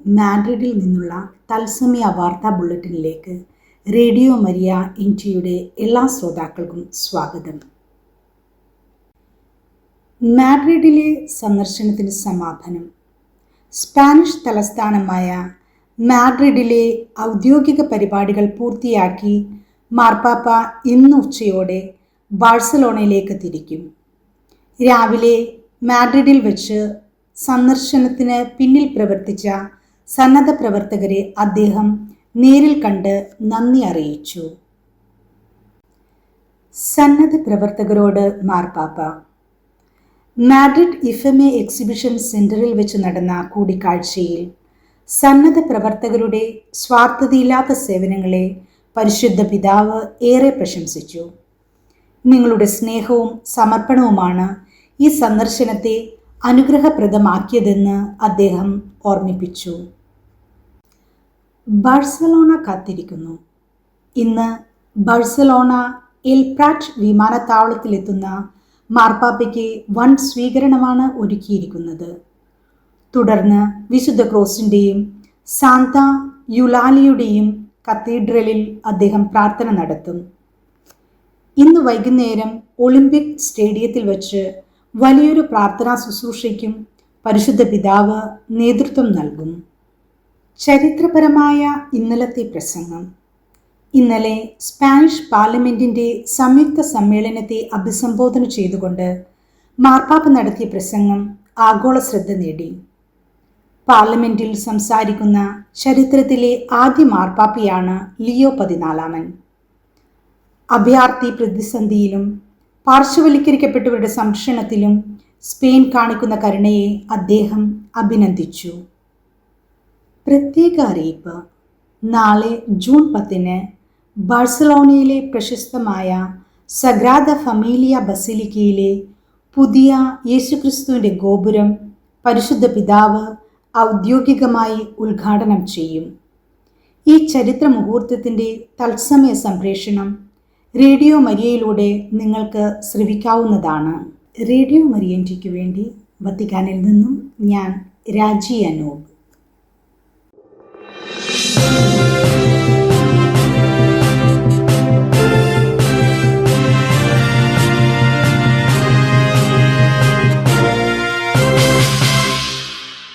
മാഡ്രിഡിൽ നിന്നുള്ള തത്സമയ വാർത്താ ബുള്ളറ്റിനിലേക്ക് റേഡിയോ മരിയ ഇന്ത്യയുടെ എല്ലാ ശ്രോതാക്കൾക്കും സ്വാഗതം. മാഡ്രിഡിലെ സന്ദർശനത്തിന് സമാപനം. സ്പാനിഷ് തലസ്ഥാനമായ മാഡ്രിഡിലെ ഔദ്യോഗിക പരിപാടികൾ പൂർത്തിയാക്കി മാർപ്പാപ്പ ഇന്ന് ഉച്ചയോടെ ബാഴ്സലോണയിലേക്ക് തിരിക്കും. രാവിലെ മാഡ്രിഡിൽ വെച്ച് സന്ദർശനത്തിന് പിന്നിൽ പ്രവർത്തിച്ച സന്നദ്ധ പ്രവർത്തകരെ അദ്ദേഹം നേരിൽ കണ്ട് നന്ദി അറിയിച്ചു. സന്നദ്ധ പ്രവർത്തകരോട് മാർപ്പാപ്പ മാഡ്രിഡ് ഇഫമെ എക്സിബിഷൻ സെന്ററിൽ വെച്ച് നടന്ന കൂടിക്കാഴ്ചയിൽ സന്നദ്ധ പ്രവർത്തകരുടെ സ്വാർത്ഥതയില്ലാത്ത സേവനങ്ങളെ പരിശുദ്ധ പിതാവ് ഏറെ പ്രശംസിച്ചു. നിങ്ങളുടെ സ്നേഹവും സമർപ്പണവുമാണ് ഈ സന്ദർശനത്തെ അനുഗ്രഹപ്രദമാക്കിയതെന്ന് അദ്ദേഹം ഓർമ്മിപ്പിച്ചു. ബാഴ്സലോണ കാത്തിരിക്കുന്നു. ഇന്ന് ബാഴ്സലോണ എൽ പ്രാറ്റ് വിമാനത്താവളത്തിലെത്തുന്ന മാർപ്പാപ്പയ്ക്ക് വൻ സ്വീകരണമാണ് ഒരുക്കിയിരിക്കുന്നത്. തുടർന്ന് വിശുദ്ധ ക്രോസിൻ്റെയും സാന്ത യുലാലിയുടെയും കത്തീഡ്രലിൽ അദ്ദേഹം പ്രാർത്ഥന നടത്തും. ഇന്ന് വൈകുന്നേരം ഒളിമ്പിക് സ്റ്റേഡിയത്തിൽ വച്ച് വലിയൊരു പ്രാർത്ഥനാ ശുശ്രൂഷയ്ക്കും പരിശുദ്ധ പിതാവ് നേതൃത്വം നൽകും. ചരിത്രപരമായ ഇന്നലത്തെ പ്രസംഗം. ഇന്നലെ സ്പാനിഷ് പാർലമെന്റിന്റെ സംയുക്ത സമ്മേളനത്തെ അഭിസംബോധന ചെയ്തുകൊണ്ട് മാർപ്പാപ്പ നടത്തിയ പ്രസംഗം ആഗോള ശ്രദ്ധ നേടി. പാർലമെന്റിൽ സംസാരിക്കുന്ന ചരിത്രത്തിലെ ആദ്യ മാർപ്പാപ്പയാണ് ലിയോ 14. അഭയാർത്ഥി പ്രതിസന്ധിയിലും പാർശ്വവൽക്കരിക്കപ്പെട്ടവരുടെ സംരക്ഷണത്തിലും സ്പെയിൻ കാണിക്കുന്ന കരുണയെ അദ്ദേഹം അഭിനന്ദിച്ചു. പ്രത്യേക അറിയിപ്പ്. നാളെ ജൂൺ 10 ബാഴ്സലോണയിലെ പ്രശസ്തമായ സഗ്രാദ ഫമീലിയ ബസിലിക്കയിലെ പുതിയ യേശുക്രിസ്തുവിൻ്റെ ഗോപുരം പരിശുദ്ധ പിതാവ് ഔദ്യോഗികമായി ഉദ്ഘാടനം ചെയ്യും. ഈ ചരിത്ര മുഹൂർത്തത്തിൻ്റെ തത്സമയ സംപ്രേഷണം റേഡിയോ മരിയയിലൂടെ നിങ്ങൾക്ക് ശ്രവിക്കാവുന്നതാണ്. റേഡിയോ മരിയ ഇന്ത്യയ്ക്ക് വേണ്ടി വത്തിക്കാനിൽ നിന്നും ഞാൻ രാജി അനൂപ്.